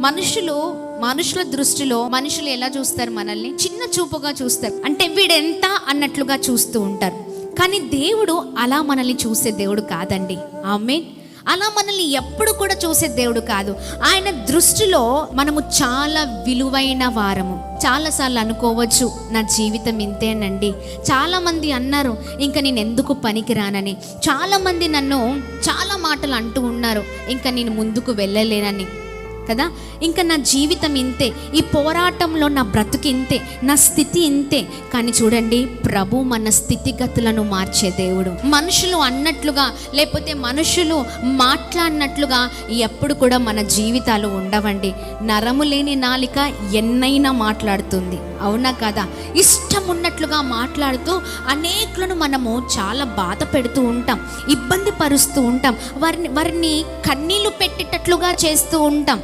మనుషుల దృష్టిలో మనుషులు ఎలా చూస్తారు? మనల్ని చిన్న చూపుగా చూస్తారు, అంటే వీడెంత అన్నట్లుగా చూస్తూ ఉంటారు. కానీ దేవుడు అలా మనల్ని చూసే దేవుడు కాదండి. ఆమేన్. అలా మనల్ని ఎప్పుడు కూడా చూసే దేవుడు కాదు. ఆయన దృష్టిలో మనము చాలా విలువైన వారము. చాలాసార్లు అనుకోవచ్చు, నా జీవితం ఇంతేనండి. చాలామంది అన్నారు ఇంకా నేను ఎందుకు పనికిరానని. చాలామంది నన్ను చాలా మాటలు అంటూ ఉన్నారు, ఇంకా నేను ముందుకు వెళ్ళలేనని కదా. ఇంకా నా జీవితం ఇంతే, ఈ పోరాటంలో నా బ్రతుకు ఇంతే, నా స్థితి ఇంతే. కానీ చూడండి, ప్రభు మన స్థితిగతులను మార్చే దేవుడు. మనుషులు అన్నట్లుగా లేకపోతే మనుషులు మాట్లాడినట్లుగా ఎప్పుడు కూడా మన జీవితాలు ఉండవండి. నరము లేని నాలిక ఎన్నైనా మాట్లాడుతుంది, అవునా కదా? ఇష్టం ఉన్నట్లుగా మాట్లాడుతూ అనేకులను మనము చాలా బాధ పెడుతూ ఉంటాం, ఇబ్బంది పరుస్తూ ఉంటాం, వారిని కన్నీళ్లు పెట్టేటట్లుగా చేస్తూ ఉంటాం.